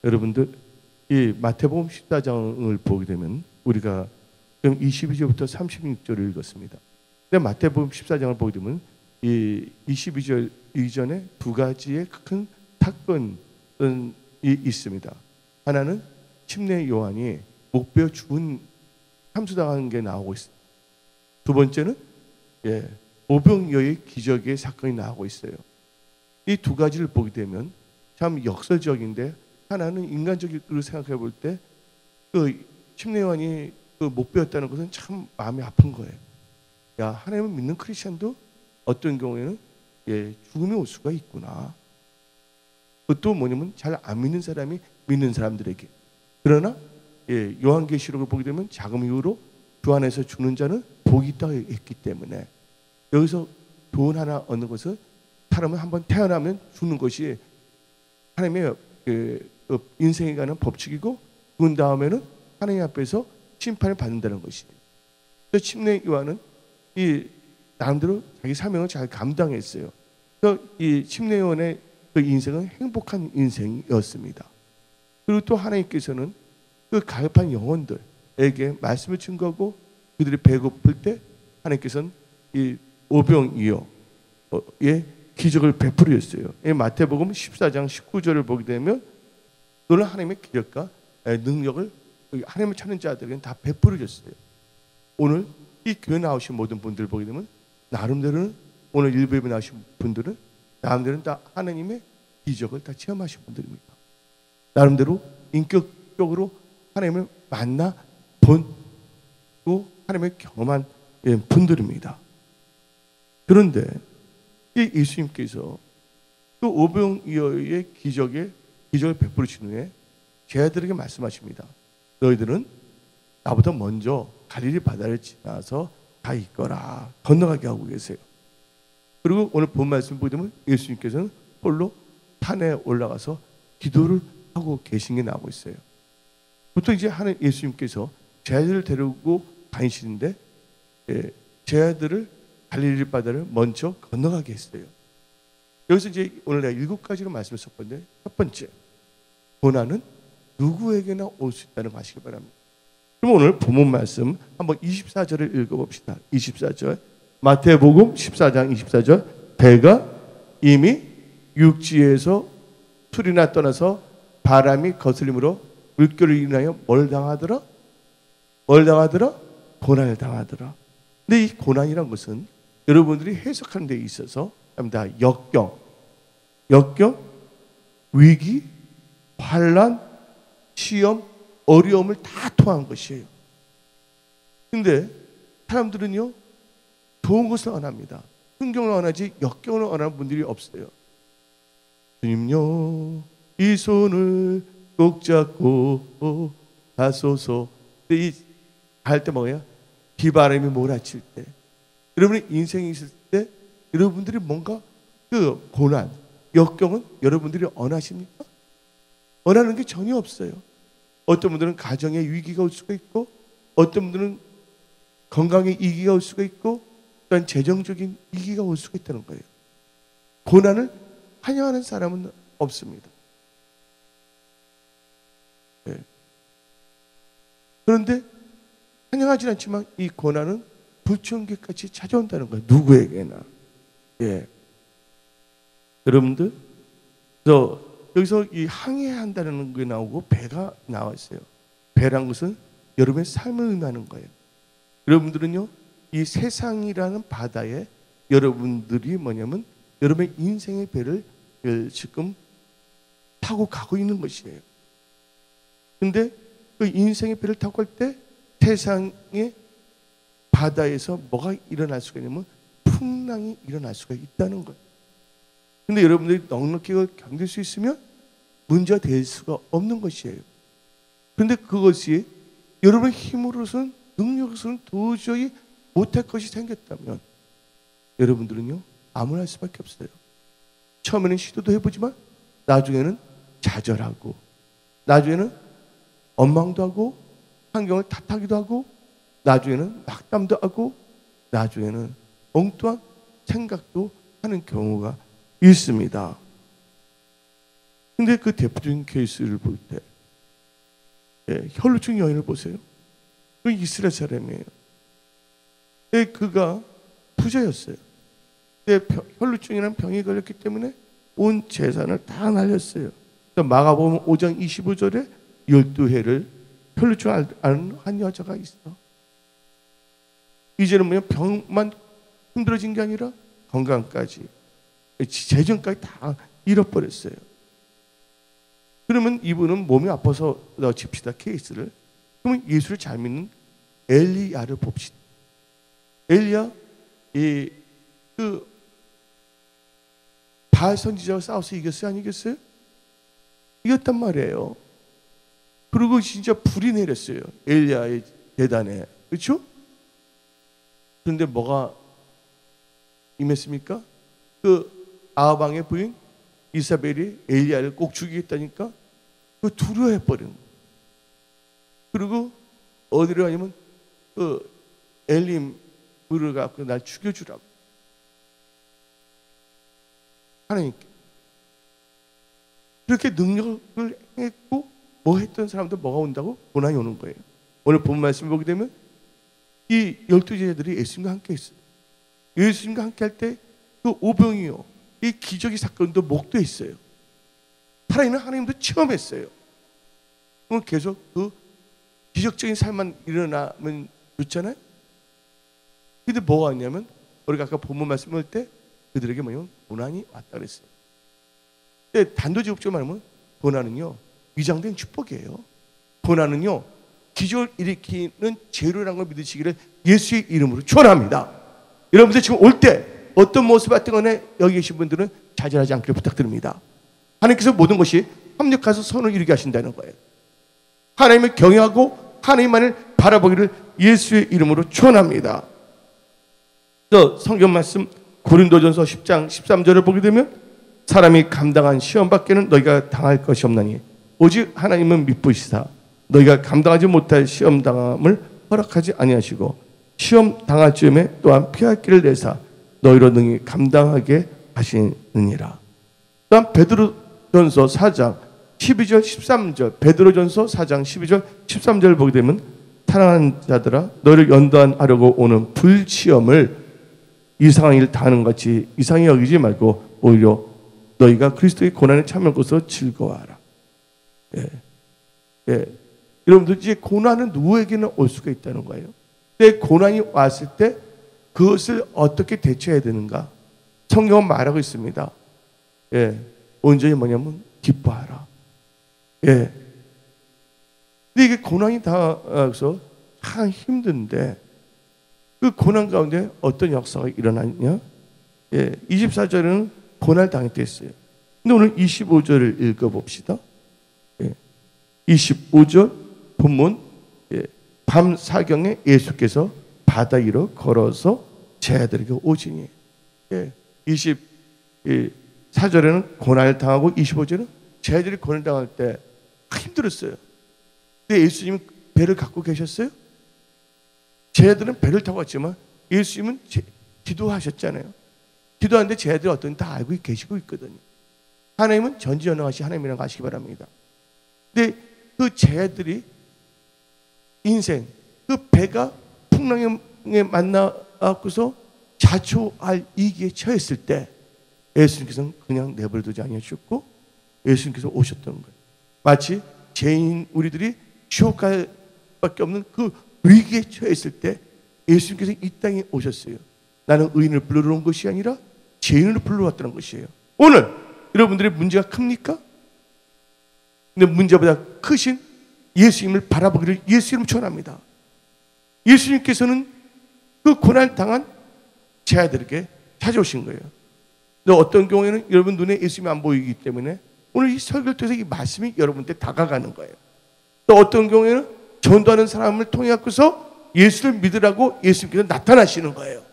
여러분들 이 마태복음 14장을 보게 되면 우리가 그럼 22절부터 36절을 읽었습니다. 근데 마태복음 14장을 보게 되면 이 22절 이전에 두 가지의 큰 사건이 있습니다. 하나는 침례 요한이 목베어 죽은 참수당한 게 나오고 있습니다. 두 번째는 오병이어의 기적의 사건이 나오고 있어요. 이 두 가지를 보게 되면 참 역설적인데, 하나는 인간적으로 생각해 볼 때 그 침례 요한이 못 배웠다는 것은 참 마음이 아픈 거예요. 야, 하나님을 믿는 크리스천도 어떤 경우에는 죽음이 올 수가 있구나. 그것도 뭐냐면 잘 안 믿는 사람이 믿는 사람들에게. 그러나 요한계시록을 보게 되면 자금 이후로 주 안에서 죽는 자는 복이 있다고 했기 때문에, 여기서 교훈 하나 얻는 것은 사람은 한번 태어나면 죽는 것이 하나님의 인생에 관한 법칙이고, 죽은 다음에는 하나님 앞에서 심판을 받는다는 것이에요. 그래서 침례 요한은 이 나름대로 자기 사명을 잘 감당했어요. 그래서 이 침례 요한의 그 인생은 행복한 인생이었습니다. 그리고 또 하나님께서는 그 가급한 영혼들에게 말씀을 증거하고 그들이 배고플 때 하나님께서는 이 오병이어의 기적을 베풀으셨어요. 마태복음 14장 19절을 보게 되면 너는 하나님의 기적과 능력을 하나님을 찾는 자들에게는 다 베풀으셨어요. 오늘 이 교회 나오신 모든 분들 보게 되면 나름대로는, 오늘 일부 예배 나오신 분들은 나름대로는 다 하나님의 기적을 다 체험하신 분들입니다. 나름대로 인격적으로 하나님을 만나 본고 하나님을 경험한 분들입니다. 그런데 이 예수님께서 그 오병이어의 기적을 베푸신 후에 제자들에게 말씀하십니다. 너희들은 나보다 먼저 갈릴리 바다를 지나서 가 있거라. 건너가게 하고 계세요. 그리고 오늘 본 말씀 보게 되면 예수님께서는 홀로 산에 올라가서 기도를 하고 계신 게 나오고 있어요. 보통 이제 예수님께서 제자들을 데리고 다니시는데 제자들을 갈릴리 바다를 먼저 건너가게 했어요. 여기서 이제 오늘 내가 7가지로 말씀을 썼건데, 첫 번째, 고난은 누구에게나 올 수 있다는 거 아시기 바랍니다. 그럼 오늘 본문 말씀 한번 24절을 읽어봅시다. 24절, 마태복음 14장 24절. 배가 이미 육지에서 술이나 떠나서 바람이 거슬림으로 물결을 인하여 뭘 당하더라? 고난을 당하더라. 근데 이 고난이란 것은 여러분들이 해석하는 데 있어서 역경, 위기, 환난, 시험, 어려움을 다 토한 것이에요. 근데 사람들은요, 좋은 것을 원합니다. 순경을 원하지 역경을 원하는 분들이 없어요. 주님요, 이 손을 꼭 잡고 가소서. 이 할 때 뭐예요? 비바람이 몰아칠 때, 여러분의 인생이 있을 때 여러분들이 뭔가 그 고난, 역경은 여러분들이 원하십니까? 원하는 게 전혀 없어요. 어떤 분들은 가정에 위기가 올 수가 있고, 어떤 분들은 건강에 위기가 올 수가 있고, 또한 재정적인 위기가 올 수가 있다는 거예요. 고난을 환영하는 사람은 없습니다. 네. 그런데 환영하지 않지만 이 고난은 불청객같이 찾아온다는 거예요. 누구에게나. 여러분들, 여기서 이 항해한다는 게 나오고 배가 나와 있어요. 배란 것은 여러분의 삶을 의미하는 거예요. 여러분들은요, 이 세상이라는 바다에 여러분들이 뭐냐면 여러분의 인생의 배를 지금 타고 가고 있는 것이에요. 근데 그 인생의 배를 타고 갈 때 세상의 바다에서 뭐가 일어날 수가 있냐면 풍랑이 일어날 수가 있다는 거예요. 근데 여러분들이 넉넉히 견딜 수 있으면 문제가 될 수가 없는 것이에요. 그런데 그것이 여러분의 힘으로서는, 능력으로서는 도저히 못할 것이 생겼다면 여러분들은요, 아무나 할 수밖에 없어요. 처음에는 시도도 해보지만 나중에는 좌절하고, 나중에는 원망도 하고, 환경을 탓하기도 하고, 나중에는 낙담도 하고, 나중에는 엉뚱한 생각도 하는 경우가 있습니다. 근데 그 대표적인 케이스를 볼 때, 혈루증 여인을 보세요. 그 이스라엘 사람이에요. 그가 부자였어요. 혈루증이라는 병이 걸렸기 때문에 온 재산을 다 날렸어요. 마가복음 5장 25절에 12해를 혈루증 앓는 한 여자가 있어. 이제는 뭐냐, 병만 힘들어진 게 아니라 건강까지, 재정까지 다 잃어버렸어요. 그러면 이분은 몸이 아파서 칩시다, 케이스를. 그러면 예수를 잘 믿는 엘리야를 봅시다. 엘리야, 그 바알 선지자와 싸워서 이겼어요, 안 이겼어요? 이겼단 말이에요. 그리고 진짜 불이 내렸어요, 엘리야의 대단에. 그렇죠? 그런데 뭐가 임했습니까? 그 아합 왕의 부인 이사벨이 엘리야를 꼭 죽이겠다니까 그 두려워해버린 거예요. 그리고 어디로 가냐면 그 엘림 물을 갖고 날 죽여주라고, 하나님께. 그렇게 능력을 했고 뭐 했던 사람들 뭐가 온다고? 고난이 오는 거예요. 오늘 본 말씀 보게 되면 이 12제자들이 예수님과 함께 했어요. 예수님과 함께 할 때 그 오병이요, 이 기적의 사건도 목도했어요. 살아있는 하나님도 체험했어요. 그럼 계속 그 기적적인 삶만 일어나면 좋잖아요. 근데 뭐가 왔냐면, 우리가 아까 본문 말씀할 때 그들에게 뭐냐면 고난이 왔다 그랬어요. 근데 단도직입적으로 말하면 고난은요 위장된 축복이에요. 고난은요 기적을 일으키는 재료라는 걸 믿으시기를 예수의 이름으로 축원합니다. 여러분들 지금 올 때 어떤 모습 같은 거에 여기 계신 분들은 좌절하지 않기를 부탁드립니다. 하나님께서 모든 것이 합력해서 선을 이루게 하신다는 거예요. 하나님을 경외하고 하나님만을 바라보기를 예수의 이름으로 축원합니다. 또 성경 말씀 고린도전서 10장 13절을 보게 되면 사람이 감당한 시험 밖에는 너희가 당할 것이 없나니 오직 하나님은 미쁘시사 너희가 감당하지 못할 시험 당함을 허락하지 아니하시고 시험 당할 즈음에 또한 피할 길을 내사 너희로 능히 감당하게 하시느니라. 또한 베드로전서 4장 12절 13절, 베드로전서 4장 12절 13절을 보게 되면 사랑하는 자들아 너희를 연단하려고 오는 불시험을 이상한 일 당하는 것 같이 이상히 여기지 말고 오히려 너희가 그리스도의 고난에 참여한 것으로 즐거워하라. 여러분들 이제 고난은 누구에게나 올 수가 있다는 거예요. 근데 고난이 왔을 때 그것을 어떻게 대처해야 되는가? 성경은 말하고 있습니다. 온전히 뭐냐면 기뻐하라. 근데 이게 고난이 닿아서 참 힘든데 그 고난 가운데 어떤 역사가 일어났냐? 24절에는 고난을 당했다 했어요. 근데 오늘 25절을 읽어봅시다. 25절 본문, 밤 사경에 예수께서 바다 위로 걸어서 제자들에게 오시니, 24절에는 고난을 당하고 25절은 제자들이 고난을 당할 때 힘들었어요. 근데 예수님은 배를 갖고 계셨어요? 제자들은 배를 타고 왔지만 예수님은 기도하셨잖아요. 기도하는데 제자들이 어떤지 다 알고 계시고 있거든요. 하나님은 전지전능하신 하나님이라고 아시기 바랍니다. 근데 그 제자들이 인생, 그 배가 풍랑에 만나고서 자초할 위기에 처했을 때 예수님께서는 그냥 내버려두지 아니하셨고 예수님께서 오셨던 거예요. 마치 죄인 우리들이 지옥 갈 밖에 없는 그 위기에 처했을 때 예수님께서 이 땅에 오셨어요. 나는 의인을 불러러 온 것이 아니라 죄인을 불러러 왔다는 것이에요. 오늘 여러분들의 문제가 큽니까? 근데 문제보다 크신 예수님을 바라보기를 예수님 축원합니다. 예수님께서는 그 고난 당한 제자들에게 찾아오신 거예요. 근데 어떤 경우에는 여러분 눈에 예수님이 안 보이기 때문에 오늘 이 설교를 통해서 이 말씀이 여러분한테 다가가는 거예요. 또 어떤 경우에는 전도하는 사람을 통해 갖고서 예수를 믿으라고 예수님께서 나타나시는 거예요.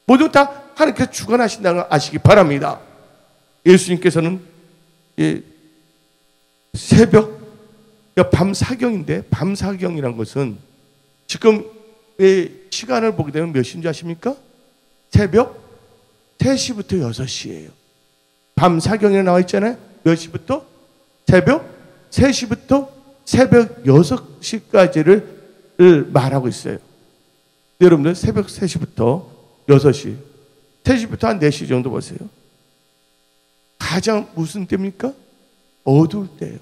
모두 다 하나님께서 주관하신다는 걸 아시기 바랍니다. 예수님께서는 새벽, 그러니까 밤 사경인데, 밤 사경이란 것은 지금 시간을 보게 되면 몇 시인지 아십니까? 새벽 3시부터 6시예요. 밤 사경에 나와 있잖아요. 몇 시부터? 새벽 3시부터 새벽 6시까지를 말하고 있어요. 여러분들 새벽 3시부터 6시, 3시부터 한 4시 정도 보세요. 가장 무슨 때입니까? 어두울 때예요.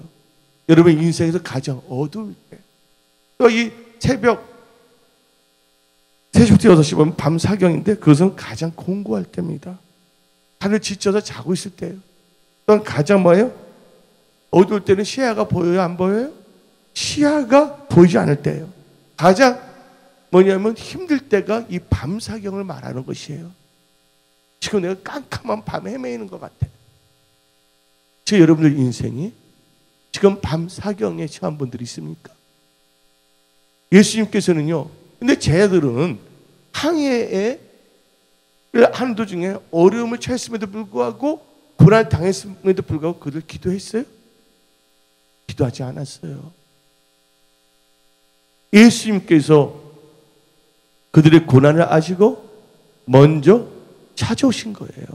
여러분 인생에서 가장 어두울 때. 또 이 새벽 3시부터 6시 보면 밤 사경인데 그것은 가장 공고할 때입니다. 다들 지쳐서 자고 있을 때예요. 또한 가장 뭐예요? 어두울 때는 시야가 보여요? 안 보여요? 시야가 보이지 않을 때예요. 가장 뭐냐면 힘들 때가 이 밤 사경을 말하는 것이에요. 지금 내가 깜깜한 밤에 헤매이는 것 같아. 지금 여러분들 인생이 지금 밤 사경에 처한 분들이 있습니까? 예수님께서는요, 근데 쟤들은 항해에 하는 도중에 어려움을 처했음에도 불구하고 고난 당했음에도 불구하고 그들 기도했어요? 기도하지 않았어요. 예수님께서 그들의 고난을 아시고 먼저 찾아오신 거예요.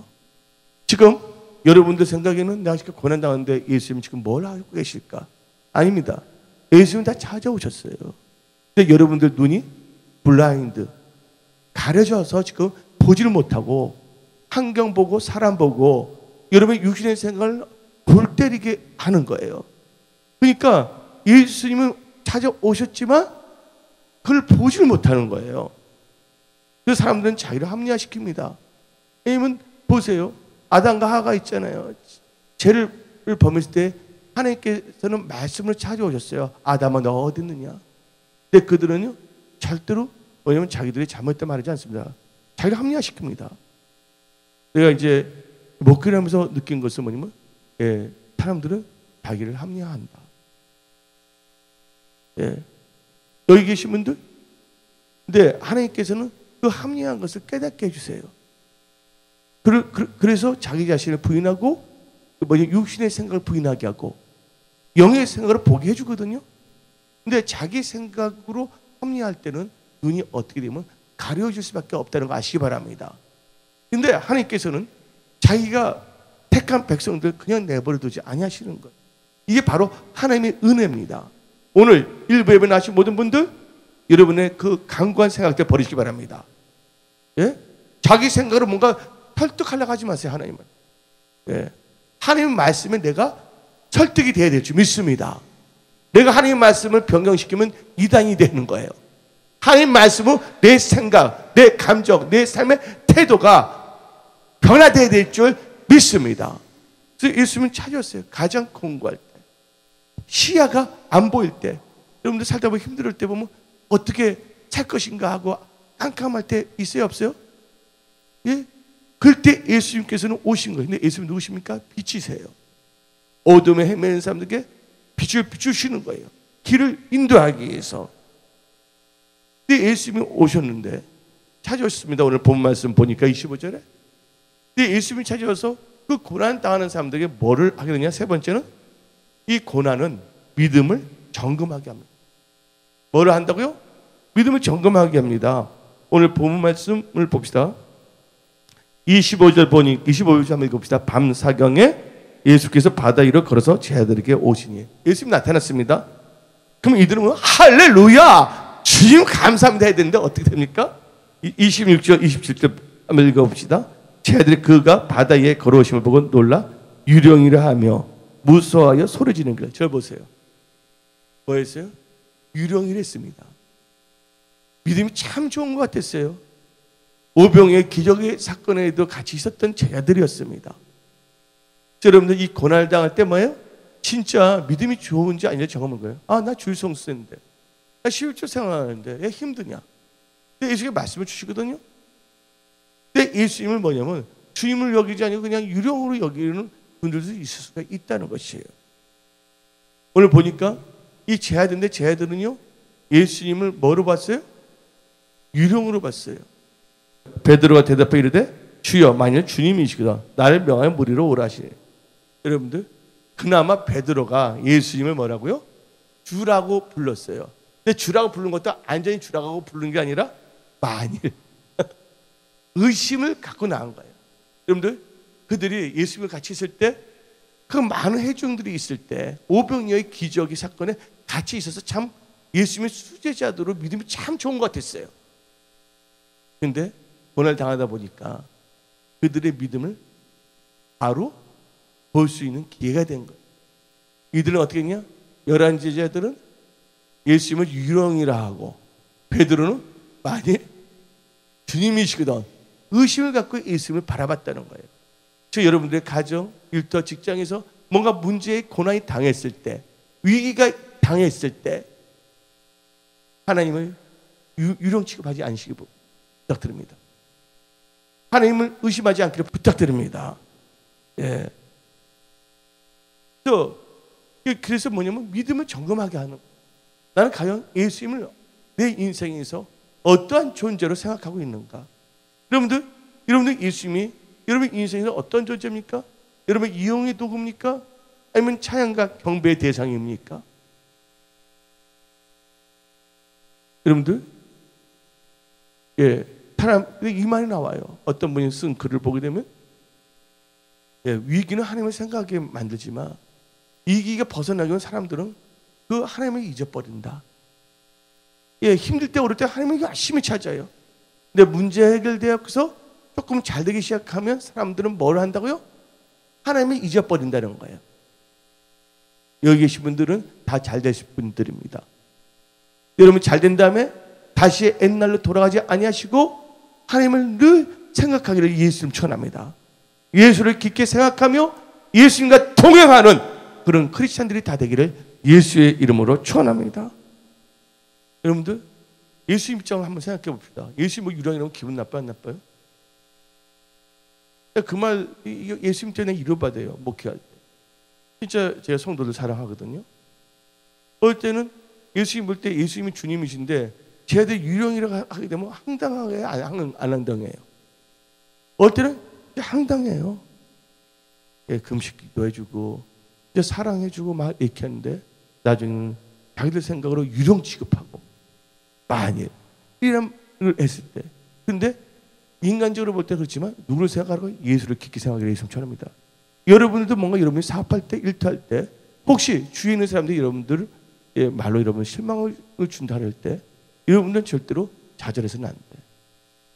지금 여러분들 생각에는 내가 지금 고난 당하는데 예수님 지금 뭘 하고 계실까? 아닙니다. 예수님 다 찾아오셨어요. 근데 여러분들 눈이 블라인드, 가려져서 지금 보지를 못하고 환경 보고 사람 보고 여러분의 육신의 생각을 골 때리게 하는 거예요. 그러니까 예수님은 찾아오셨지만 그걸 보지를 못하는 거예요. 그 사람들은 자기를 합리화시킵니다. 왜냐면 보세요. 아담과 하가 있잖아요. 죄를 범했을 때 하나님께서는 말씀을 찾아오셨어요. 아담아 너 어디 있느냐. 근데 그들은요 절대로 왜냐면 자기들이 잘못했다 말하지 않습니다. 자기를 합리화시킵니다. 내가 이제 목회를 하면서 느낀 것은 뭐냐면 사람들은 자기를 합리화한다. 여기 계신 분들 근데 하나님께서는 그 합리화한 것을 깨닫게 해주세요. 그래서 자기 자신을 부인하고 육신의 생각을 부인하게 하고 영의 생각을 보게 해주거든요. 근데 자기 생각으로 합리화할 때는 눈이 어떻게 되면 가려질 수밖에 없다는 거 아시기 바랍니다. 근데 하나님께서는 자기가 택한 백성들 그냥 내버려 두지 아니하시는 거예요. 이게 바로 하나님의 은혜입니다. 오늘 일부 예배 나신 모든 분들 여러분의 그 강구한 생각들 버리시기 바랍니다. 예? 자기 생각으로 뭔가 설득하려고 하지 마세요. 하나님은. 하나님 말씀에 내가 설득이 돼야 될 줄 믿습니다. 내가 하나님 말씀을 변경시키면 이단이 되는 거예요. 하나님 말씀은 내 생각, 내 감정, 내 삶의 태도가 변화돼야 될 줄 믿습니다. 그래서 예수님은 찾았어요. 가장 공고할 때. 시야가 안 보일 때. 여러분들 살다 보면 힘들 때 보면 어떻게 살 것인가 하고 깜깜할 때 있어요? 없어요? 예? 그럴 때 예수님께서는 오신 거예요. 근데 예수님 누구십니까? 빛이세요. 어둠에 헤매는 사람들에게 빛을 비추시는 거예요. 길을 인도하기 위해서. 근데 예수님이 오셨는데 찾아오셨습니다. 오늘 본 말씀 보니까 25절에. 근데 예수님이 찾아와서 그 고난 당하는 사람들에게 뭐를 하게 되냐? 세 번째는 이 고난은 믿음을 점검하게 합니다. 뭐를 한다고요? 믿음을 점검하게 합니다. 오늘 본 말씀을 봅시다. 25절 한번 읽어봅시다. 밤 사경에 예수께서 바다 위로 걸어서 제 아들에게 오시니 예수님 나타났습니다. 그럼 이들은 할렐루야 주님 감사합니다 해야 되는데 어떻게 됩니까? 26절 27절 한번 읽어봅시다. 제 아들이 그가 바다 위에 걸어오심을 보고 놀라 유령이라 하며 무서워하여 소리 지르는 거예요. 저 보세요. 뭐 했어요? 유령이라 했습니다. 믿음이 참 좋은 것 같았어요. 오병의 기적의 사건에도 같이 있었던 제자들이었습니다. 여러분들 이 고난을 당할 때 뭐예요? 진짜 믿음이 좋은지 아닌지 점검한 거예요. 아, 나 주일 성수인데, 나 11조 생활하는데 왜 힘드냐? 근데 예수님이 말씀을 주시거든요. 근데 예수님을 뭐냐면 주임을 여기지 아니고 그냥 유령으로 여기는 분들도 있을 수가 있다는 것이에요. 오늘 보니까 이 제자들인데 제자들은요 예수님을 뭐로 봤어요? 유령으로 봤어요. 베드로가 대답해 이르되 주여 만일 주님이시거든 나를 명하여 무리로 오라 하시네. 여러분들 그나마 베드로가 예수님을 뭐라고요? 주라고 불렀어요. 근데 주라고 부르는 것도 완전히 주라고 부르는 게 아니라 만일 의심을 갖고 나온 거예요. 여러분들 그들이 예수님을 같이 있을 때 그 많은 회중들이 있을 때 오병이어의 기적이 사건에 같이 있어서 참 예수님의 수제자들로 믿음이 참 좋은 것 같았어요. 근데 고난을 당하다 보니까 그들의 믿음을 바로 볼 수 있는 기회가 된 거예요. 이들은 어떻게 했냐? 11 제자들은 예수님을 유령이라 하고, 베드로는 만일 주님이시거든 의심을 갖고 예수님을 바라봤다는 거예요. 저 여러분들의 가정, 일터, 직장에서 뭔가 문제에 고난이 당했을 때, 위기가 당했을 때 하나님을 유령 취급하지 않으시기 부탁드립니다. 하나님을 의심하지 않기를 부탁드립니다. 예. 그래서 뭐냐면 믿음을 점검하게 하는, 나는 과연 예수님을 내 인생에서 어떠한 존재로 생각하고 있는가? 여러분들 예수님이 여러분 인생에서 어떤 존재입니까? 여러분 이용의 도구입니까? 아니면 찬양과 경배의 대상입니까? 여러분들, 예, 사람 이 말이 나와요. 어떤 분이 쓴 글을 보게 되면, 예, 위기는 하나님을 생각하게 만들지만 위기가 벗어나기는 사람들은 그 하나님을 잊어버린다. 예, 힘들 때 어릴 때 하나님을 열심히 찾아요. 근데 문제 해결되어서 조금 잘 되기 시작하면 사람들은 뭘 한다고요? 하나님을 잊어버린다는 거예요. 여기 계신 분들은 다 잘 되실 분들입니다. 여러분 잘 된 다음에 다시 옛날로 돌아가지 아니하시고 하나님을 늘 생각하기를 예수님 축원합니다. 예수를 깊게 생각하며 예수님과 동행하는 그런 크리스찬들이 다 되기를 예수의 이름으로 축원합니다. 여러분들 예수님 입장을 한번 생각해 봅시다. 예수님 뭐 유령이라면 기분 나빠요, 안 나빠요? 그 말 예수님 때문에 위로받아요. 목회할 때. 진짜 제가 성도들 사랑하거든요. 어떨 때는 예수님 볼 때 예수님이 주님이신데 쟤들 유령이라고 하게 되면 황당하게 안 황당해요. 어떨 때는 황당해요. 예, 금식 기도해주고 사랑해주고 막 이렇게 하는데 나중에는 자기들 생각으로 유령 취급하고 만일 이런 걸 했을 때, 근데 인간적으로 볼 때 그렇지만 누구를 생각하고 예수를 깊게 생각하기를 예수님 축원합니다. 여러분들도 뭔가 여러분이 사업할 때 일터할 때 혹시 주위에 있는 사람들이 여러분들 예, 말로 여러분 실망을 준다 할 때 여러분들은 절대로 좌절해서는 안 돼.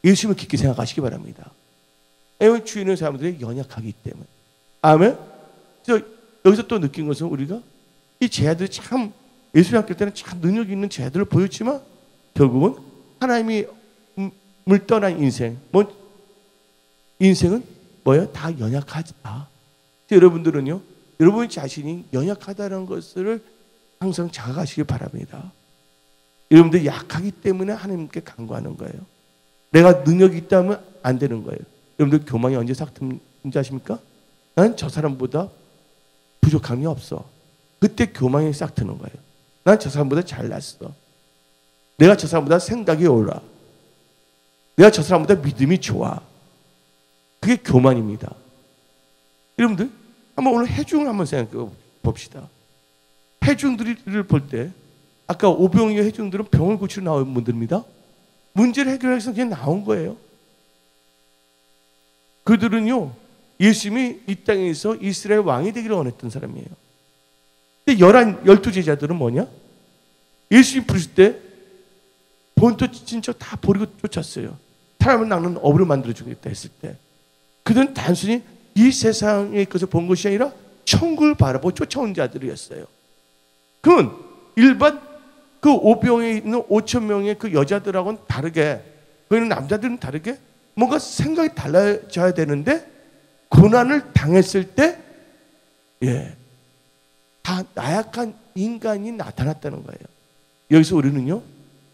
예수님을 깊게 생각하시기 바랍니다. 왜냐하면 주위에 있는 사람들이 연약하기 때문에. 아멘. 여기서 또 느낀 것은 우리가 이 제자들이 참 예수님 학교 때는 참 능력 있는 제자들을 보였지만 결국은 하나님이 물 떠난 인생, 인생은 뭐예요? 다 연약하다. 여러분들은요, 여러분 자신이 연약하다는 것을 항상 자각하시기 바랍니다. 여러분들 약하기 때문에 하나님께 간구하는 거예요. 내가 능력이 있다면 안 되는 거예요. 여러분들 교만이 언제 삭든지 아십니까? 난 저 사람보다 부족함이 없어. 그때 교만이 싹 트는 거예요. 난 저 사람보다 잘났어. 내가 저 사람보다 생각이 옳아. 내가 저 사람보다 믿음이 좋아. 그게 교만입니다. 여러분들 한번 오늘 해중을 한번 생각해 봅시다. 해중들을 볼 때 아까 오병이어 해중들은 병을 고치러 나온 분들입니다. 문제를 해결하기 위해서 그냥 나온 거예요. 그들은요, 예수님이 이 땅에서 이스라엘 왕이 되기를 원했던 사람이에요. 근데 12 제자들은 뭐냐? 예수님 부르실 때 본토 친척 다 버리고 쫓았어요. 사람을 낚는 어부를 만들어주겠다 했을 때 그들은 단순히 이 세상의 것을 본 것이 아니라 천국을 바라보고 쫓아온 자들이었어요. 그건 일반 그 오병에 있는 5천 명의 그 여자들하고는 다르게, 거기는 남자들은 다르게 뭔가 생각이 달라져야 되는데 고난을 당했을 때 예, 다 나약한 인간이 나타났다는 거예요. 여기서 우리는요,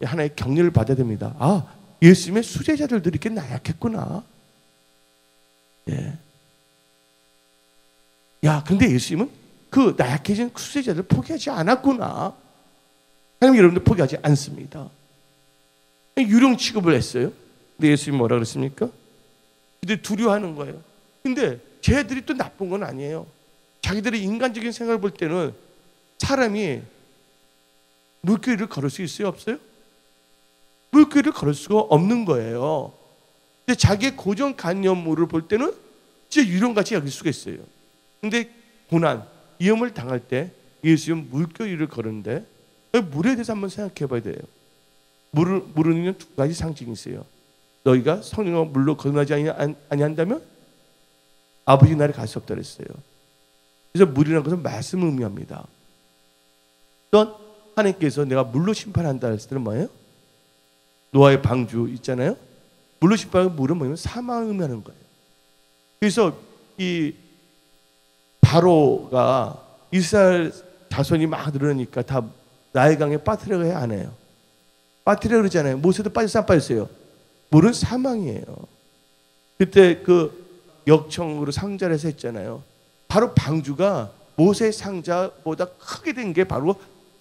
하나의 격려를 받아야 됩니다. 아, 예수님의 수제자들도 이렇게 나약했구나. 예. 야, 근데 예수님은 그 나약해진 수제자들 포기하지 않았구나. 하나님 여러분들 포기하지 않습니다. 유령 취급을 했어요. 근데 예수님이 뭐라 그랬습니까? 근데 두려워하는 거예요. 근데 쟤들이 또 나쁜 건 아니에요. 자기들의 인간적인 생각을 볼 때는 사람이 물길을 걸을 수 있어요? 없어요? 물길을 걸을 수가 없는 거예요. 근데 자기의 고정관념을 볼 때는 진짜 유령같이 여길 수가 있어요. 근데 고난, 위험을 당할 때 예수님은 물결 위를 걸었는데 물에 대해서 한번 생각해 봐야 돼요. 물은 두 가지 상징이 있어요. 너희가 성령과 물로 거듭나지 아니한다면 아버지 나라에 갈 수 없다 그랬어요. 그래서 물이라는 것은 말씀을 의미합니다. 또한 하나님께서 내가 물로 심판한다 했을 때는 뭐예요? 노아의 방주 있잖아요. 물로 심판하는 물은 뭐냐면 사망을 의미하는 거예요. 그래서 이 바로가 이스라엘 자손이 막 늘어나니까 다 나일강에 빠뜨려고 해야 안 해요. 빠뜨려 그러잖아요. 모세도 빠졌어요, 안 빠졌어요? 물은 사망이에요. 그때 그 역청으로 상자를 해서 했잖아요. 바로 방주가 모세 상자보다 크게 된 게 바로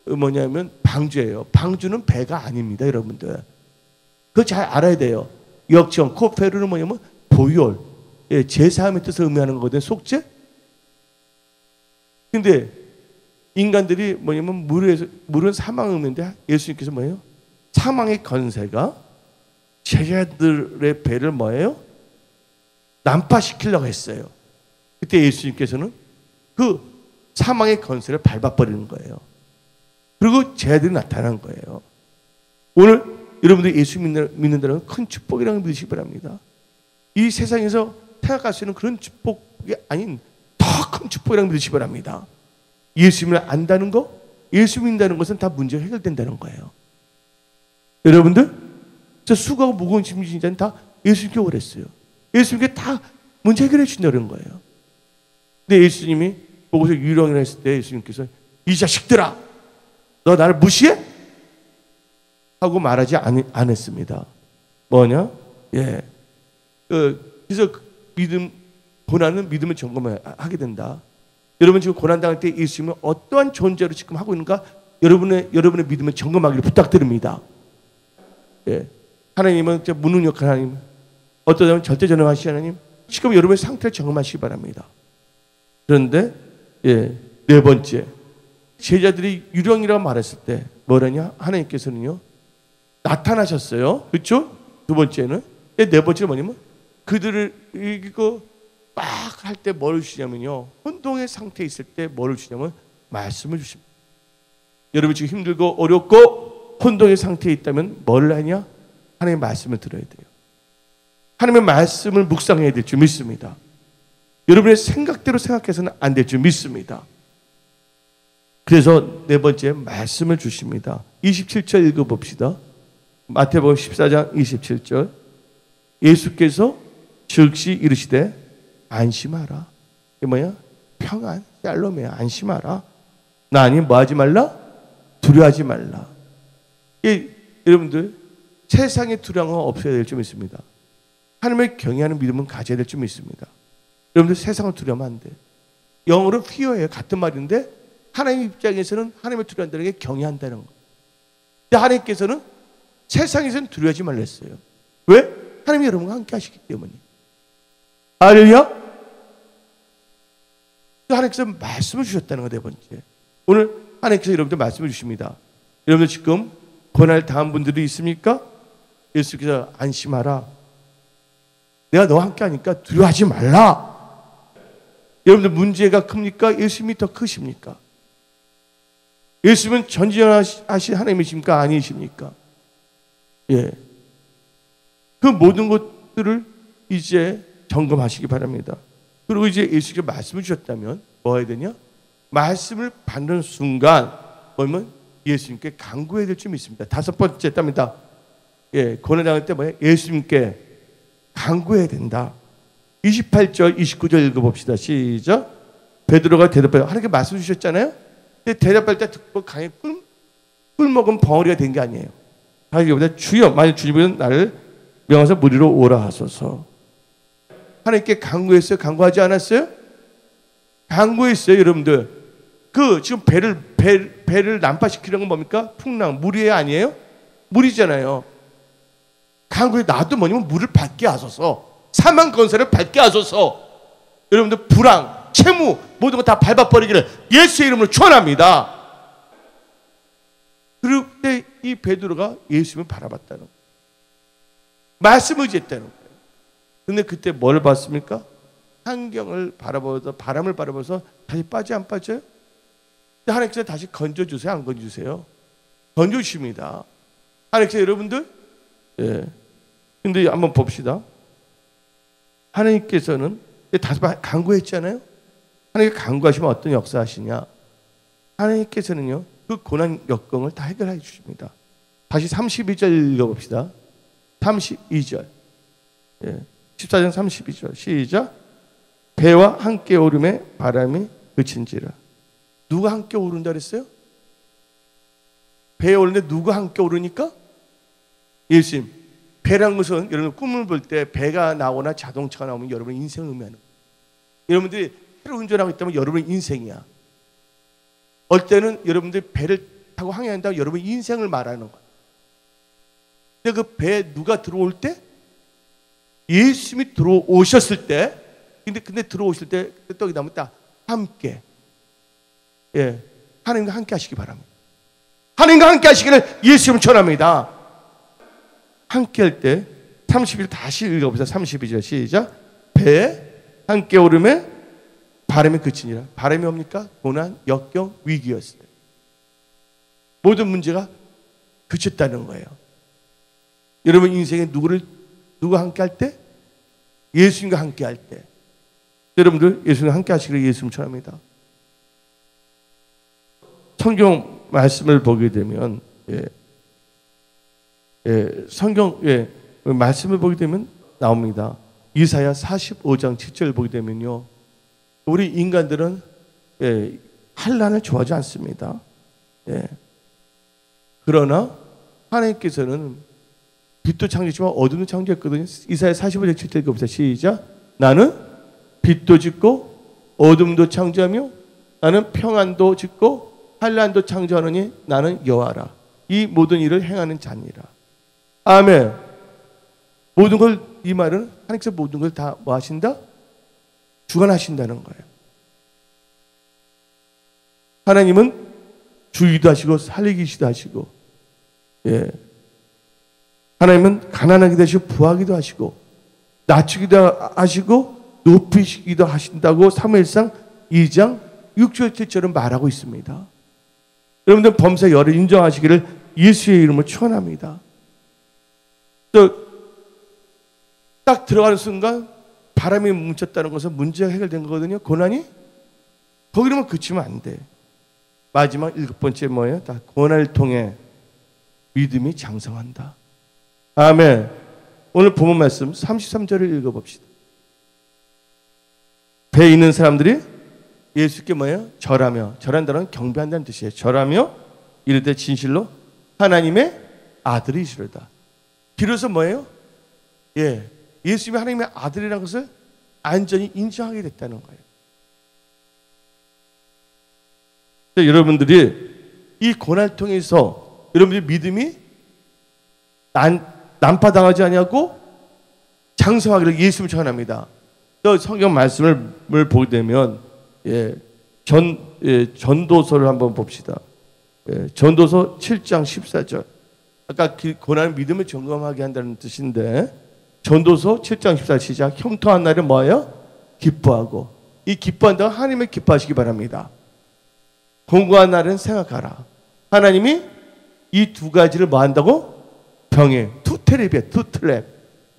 뭐냐면 방주예요. 방주는 배가 아닙니다, 여러분들. 그거 잘 알아야 돼요. 역청, 코페르는 뭐냐면 보혈, 제사함의 뜻을 의미하는 거거든요. 속죄? 근데 인간들이 뭐냐면 물은 사망을 의미하는데 예수님께서 뭐예요? 사망의 권세가 제자들의 배를 뭐예요? 난파시키려고 했어요. 그때 예수님께서는 그 사망의 권세를 밟아버리는 거예요. 그리고 제자들이 나타난 거예요. 오늘 여러분들이 예수 믿는다는 큰 축복이라는 걸 믿으시기 바랍니다. 이 세상에서 생각할 수 있는 그런 축복이 아닌 더 큰 축복이라는 걸 믿으시기 바랍니다. 예수님을 안다는 거, 예수 믿는다는 것은 다 문제가 해결된다는 거예요. 여러분들, 저 수고하고 무거운 짐 지닌 자는 다 예수님께 오랬어요. 예수님께 다 문제 해결해 주신다는 거예요. 근데 예수님이 보고서 유령이라 했을 때 예수님께서 이 자식들아, 너 나를 무시해? 하고 말하지 않았습니다. 뭐냐? 예. 그래서 고난은 믿음을 점검하게 된다. 여러분 지금 고난당할 때 예수님은 어떠한 존재로 지금 하고 있는가? 여러분의 믿음을 점검하기를 부탁드립니다. 예. 하나님은 무능력한 하나님, 어떠면 절대전능하신 하나님, 지금 여러분의 상태를 점검하시기 바랍니다. 그런데 네 번째, 제자들이 유령이라고 말했을 때 뭐라냐? 하나님께서는요 나타나셨어요. 그렇죠? 두 번째는, 네 번째는 뭐냐면 그들을 이거 막 할 때 뭘 주냐면요, 혼동의 상태에 있을 때 뭘 주냐면 말씀을 주십니다. 여러분 지금 힘들고 어렵고 혼동의 상태에 있다면 뭘 하냐? 하나님의 말씀을 들어야 돼요. 하나님의 말씀을 묵상해야 될 줄 믿습니다. 여러분의 생각대로 생각해서는 안 될 줄 믿습니다. 그래서 네 번째 말씀을 주십니다. 27절 읽어봅시다. 마태복음 14장 27절. 예수께서 즉시 이르시되 안심하라. 이게 뭐야? 평안, 샬롬이야. 안심하라. 나 아니 뭐 하지 말라? 두려워하지 말라. 여러분들 세상의 두려움은 없어야 될 줄 믿습니다. 하나님을 경외하는 믿음은 가져야 될 줄 믿습니다. 여러분들 세상을 두려워하면 안 돼. 영어로 fear예요. 같은 말인데 하나님 입장에서는 하나님을 두려워한다는 게 경외한다는 거예요. 근데 하나님께서는 세상에서는 두려워하지 말랬어요. 왜? 하나님이 여러분과 함께 하시기 때문에. 할렐루야. 하나님께서 말씀을 주셨다는 거 네 번째. 오늘 하나님께서 여러분들 말씀을 주십니다. 여러분들 지금 고난을 당한 분들이 있습니까? 예수께서 안심하라. 내가 너와 함께 하니까 두려워하지 말라. 여러분들 문제가 큽니까? 예수님이 더 크십니까? 예수님은 전지전능하신 하나님이십니까? 아니십니까? 예. 그 모든 것들을 이제 점검하시기 바랍니다. 그리고 이제 예수께서 말씀을 주셨다면 뭐 해야 되냐? 말씀을 받는 순간 뭐냐면 예수님께 간구해야 될 줄 믿습니다. 다섯 번째 답니다. 예, 고난당할 때 뭐예요? 예수님께 간구해야 된다. 28절, 29절 읽어봅시다. 시작. 베드로가 대답해요. 하나님께 말씀 주셨잖아요. 근데 대답할 때 듣고 강에 꿀 먹은 벙어리가 된 게 아니에요. 하나님께 주여, 만약 주님은 나를 명하사 무리로 오라 하소서. 하나님께 간구했어요? 간구하지 않았어요? 간구했어요, 여러분들. 그 지금 배를 난파시키는 건 뭡니까? 풍랑, 물이 아니에요? 물이잖아요. 간구에 나도 뭐냐면 물을 받게 하소서. 사망 권세를 받게 하소서. 여러분들 불황, 채무 모든 거 다 밟아버리기를 예수의 이름으로 축원합니다. 그때 이 베드로가 예수님을 바라봤다는 거예요. 말씀을 의지했다는 거예요. 근데 그때 뭘 봤습니까? 환경을 바라보면서 바람을 바라보면서 다시 빠져 안 빠져요? 근데 하나님께서 다시 건져주세요, 안 건져주세요? 건져주십니다. 하나님께서 여러분들, 예. 근데 한번 봅시다. 하나님께서는 다시 간구했잖아요. 하나님께 간구하시면 어떤 역사하시냐? 하나님께서는요, 그 고난 역경을 다 해결해 주십니다. 다시 32절 읽어봅시다. 32절. 예. 14장 32절. 시작. 배와 함께 오름에 바람이 그친지라. 누가 함께 오른다 그랬어요? 배에 오르는데 누가 함께 오르니까? 예수님. 배라는 것은 여러분 꿈을 볼 때 배가 나오거나 자동차가 나오면 여러분의 인생을 의미하는 거예요. 여러분들이 배를 운전하고 있다면 여러분의 인생이야. 어떨 때는 여러분들이 배를 타고 항해한다고 여러분의 인생을 말하는 거예요. 근데 그 배에 누가 들어올 때? 예수님이 들어오셨을 때, 근데 들어오실 때 떡이 나면 딱 함께, 예, 하나님과 함께 하시기 바랍니다. 하나님과 함께 하시기를 예수님 전합니다. 함께 할 때 31절 다시 읽어보세요. 32절 시작. 배에 함께 오름에 바람이 그치니라. 바람이 뭡니까? 고난, 역경, 위기였어요. 모든 문제가 그쳤다는 거예요. 여러분 인생에 누가 함께 할 때? 예수님과 함께 할 때. 여러분들 예수님과 함께 하시기를 예수님 전합니다. 성경 말씀을 보게 되면, 성경 말씀을 보게 되면 나옵니다. 이사야 45장 7절 보게 되면요, 우리 인간들은 환난을 좋아하지 않습니다. 그러나 하나님께서는 빛도 창조했지만 어둠도 창조했거든요. 이사야 45장 7절 읽어보세요. 시작. 나는 빛도 짓고 어둠도 창조하며 나는 평안도 짓고 환난도 창조하느니 나는 여호와라. 이 모든 일을 행하는 자니라. 아멘. 모든 걸, 이 말은 하나님께서 모든 걸 다 뭐 하신다? 주관하신다는 거예요. 하나님은 주기도 하시고 살리기도 하시고, 하나님은 가난하기도 하시고 부하기도 하시고 낮추기도 하시고 높이시기도 하신다고 사무엘상 2장 6절 7절은 말하고 있습니다. 여러분들 범사 열을 인정하시기를 예수의 이름으로 축원합니다. 딱 들어가는 순간 바람이 뭉쳤다는 것은 문제가 해결된 거거든요. 고난이 거기로만 그치면 안 돼. 마지막 7번째 뭐예요? 다 고난을 통해 믿음이 장성한다. 아멘. 오늘 본문 말씀 33절을 읽어봅시다. 배에 있는 사람들이 예수께 뭐예요? 절하며, 절한다는 경배한다는 뜻이에요. 절하며 이르되 진실로 하나님의 아들이시로다. 비로소 뭐예요? 예수님이 하나님의 아들이라는 것을 안전히 인정하게 됐다는 거예요. 여러분들이 이 고난을 통해서 여러분들의 믿음이 난파당하지 아니하고 장성하기를 예수님 축원합니다. 또 성경 말씀을 보게 되면 전도서를 한번 봅시다. 전도서 7장 14절. 아까 고난은 믿음을 점검하게 한다는 뜻인데, 전도서 7장 14절 시작. 형통한 날에 뭐예요? 기뻐하고. 이 기뻐한다고 하나님을 기뻐하시기 바랍니다. 공고한 날은 생각하라. 하나님이 이 두 가지를 뭐 한다고? 병에 투트랩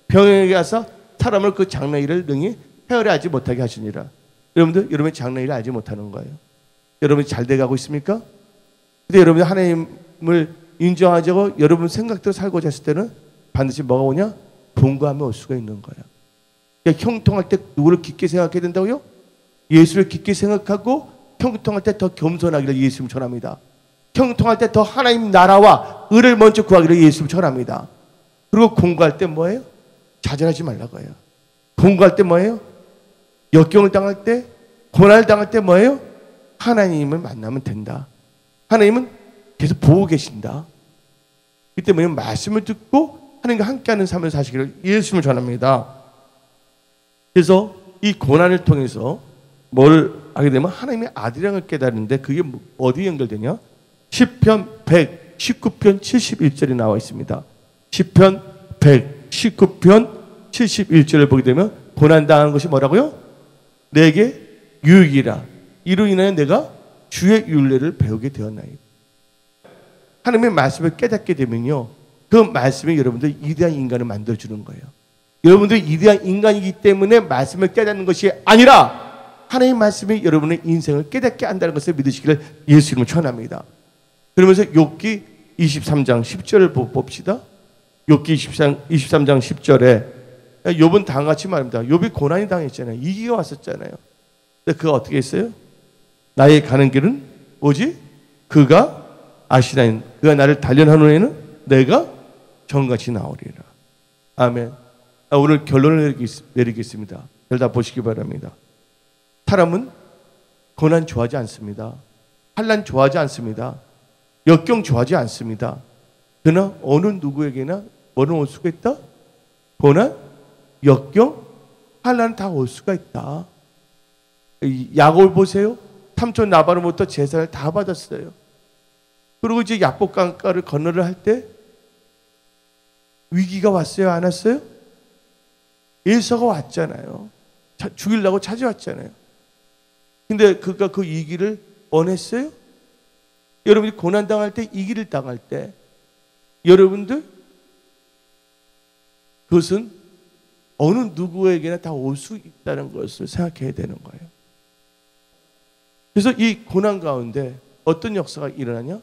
병에 가서 사람을 그 장래일을 능히 헤아려하지 못하게 하시니라. 여러분들, 여러분의 장래일을 알지 못하는 거예요. 여러분이 잘 돼가고 있습니까? 근데 여러분이 하나님을 인정하자고 여러분 생각대로 살고자 했을 때는 반드시 뭐가 오냐? 공고함이 올 수가 있는 거예요. 그러니까 형통할 때 누구를 깊게 생각해야 된다고요? 예수를 깊게 생각하고 형통할 때 더 겸손하기를 예수님 전합니다. 형통할 때 더 하나님 나라와 의를 먼저 구하기를 예수님 전합니다. 그리고 공고할 때 뭐예요? 좌절하지 말라고 해요. 공고할 때 뭐예요? 역경을 당할 때, 고난을 당할 때 뭐예요? 하나님을 만나면 된다. 하나님은 계속 보고 계신다. 이 때문에 말씀을 듣고 하나님과 함께하는 삶을 사시기를 예수님을 전합니다. 그래서 이 고난을 통해서 뭘 하게 되면 하나님의 아들이라는 걸 깨달는데, 그게 어디에 연결되냐? 시편 119편 71절이 나와 있습니다. 시편 119편 71절을 보게 되면 고난당한 것이 뭐라고요? 내게 유익이라. 이로 인하여 내가 주의 율례를 배우게 되었나이다. 하나님의 말씀을 깨닫게 되면요, 그 말씀이 여러분들 위대한 인간을 만들어주는 거예요. 여러분들이 위대한 인간이기 때문에 말씀을 깨닫는 것이 아니라 하나님의 말씀이 여러분의 인생을 깨닫게 한다는 것을 믿으시기를 예수 이름으로 축원합니다. 그러면서 욥기 23장 10절을 봅시다. 욥기 23장 10절에 욥은 다같이 말합니다. 욥이 고난이 당했잖아요. 위기가 왔었잖아요. 근데 그가 어떻게 했어요? 나의 가는 길은 오직 그가 아시나니 그가 나를 단련한 후에는 내가 정같이 나오리라. 아멘. 오늘 결론을 내리겠습니다. 결다 보시기 바랍니다. 사람은 고난 좋아하지 않습니다. 환난 좋아하지 않습니다. 역경 좋아하지 않습니다. 그러나 어느 누구에게나 뭐는 올 수가 있다? 고난, 역경, 환난 다 올 수가 있다. 야곱을 보세요. 삼촌 라반으로부터 제사를 다 받았어요. 그리고 이제 야복 강가를 건너를 할 때 위기가 왔어요? 안 왔어요? 에서가 왔잖아요. 죽이려고 찾아왔잖아요. 근데 그가 그 위기를 원했어요? 여러분이 고난당할 때, 위기를 당할 때 여러분들 그것은 어느 누구에게나 다 올 수 있다는 것을 생각해야 되는 거예요. 그래서 이 고난 가운데 어떤 역사가 일어나냐?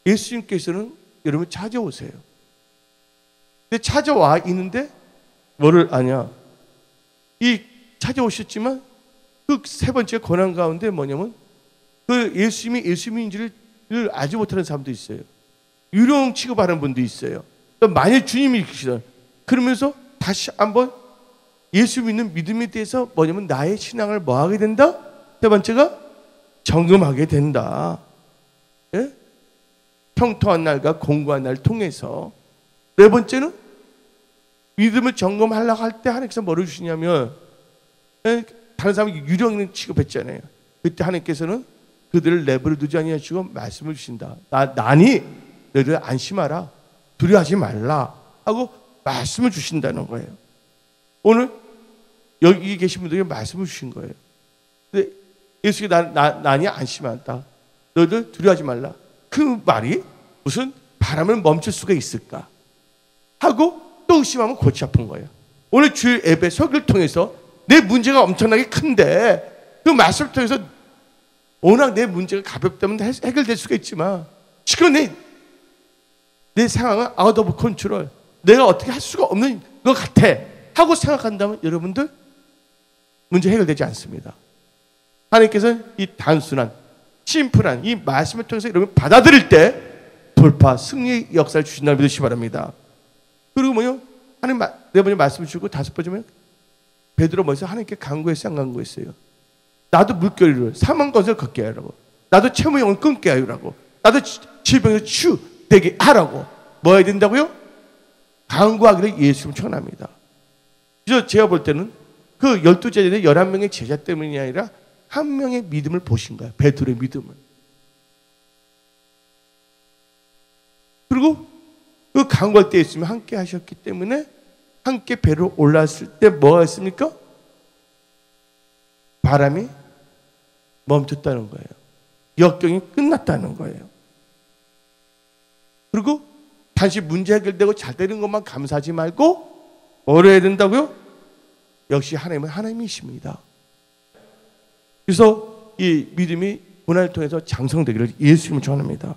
예수님께서는 여러분 찾아오세요. 근데 찾아와 있는데 뭐를 아냐? 이 찾아오셨지만 그 세 번째 고난 가운데 뭐냐면 그 예수님이 예수님인지를 알지 못하는 사람도 있어요. 유령 취급하는 분도 있어요. 또 만일 주님이 계시다 그러면서 다시 한번 예수 믿는 믿음에 대해서 뭐냐면 나의 신앙을 뭐 하게 된다? 세 번째가 점검하게 된다. 예? 평토한 날과 공고한 날을 통해서. 네 번째는 믿음을 점검하려고 할 때 하나님께서 뭐를 주시냐면 다른 사람이 유령 취급했잖아요. 그때 하나님께서는 그들을 내버려 두지 아니하시고 말씀을 주신다. 나니 너희들 안심하라. 두려워하지 말라 하고 말씀을 주신다는 거예요. 오늘 여기 계신 분들에게 말씀을 주신 거예요. 근데 예수가 나니 안심한다. 너희들 두려워하지 말라. 그 말이 무슨 바람을 멈출 수가 있을까? 하고 또 의심하면 골치 아픈 거예요. 오늘 주일 예배 설교를 통해서 내 문제가 엄청나게 큰데 그 말씀을 통해서 워낙 내 문제가 가볍다면 해결될 수가 있지만 지금 내 상황은 아웃 오브 컨트롤, 내가 어떻게 할 수가 없는 것 같아 하고 생각한다면 여러분들 문제 해결되지 않습니다. 하나님께서는 이 단순한 심플한 이 말씀을 통해서 여러분 받아들일 때 돌파 승리의 역사를 주신다는 믿으시기 바랍니다. 그리고 뭐요? 하나님 네 번째 말씀을 주고 다섯 번째면 베드로 뭐해서 하나님께 간구했어요, 안 간구했어요? 나도 물결을 사망 것을 걷게 하라고, 나도 채무 영을 끊게 하라고, 나도 질병에서 치유되게 하라고. 뭐 해야 된다고요? 간구하기를 예수님 축원합니다. 그래서 제가 볼 때는 그 12제자들 11명의 제자 때문이 아니라 한 명의 믿음을 보신 거예요. 베드로의 믿음을. 그리고 그 간구할 때 있으면 함께 하셨기 때문에 함께 배로 올랐을 때 뭐가 있습니까? 바람이 멈췄다는 거예요. 역경이 끝났다는 거예요. 그리고 다시 문제 해결되고 잘 되는 것만 감사하지 말고 뭐를 해야 된다고요? 역시 하나님은 하나님이십니다. 그래서 이 믿음이 고난을 통해서 장성되기를 예수님을 축원합니다.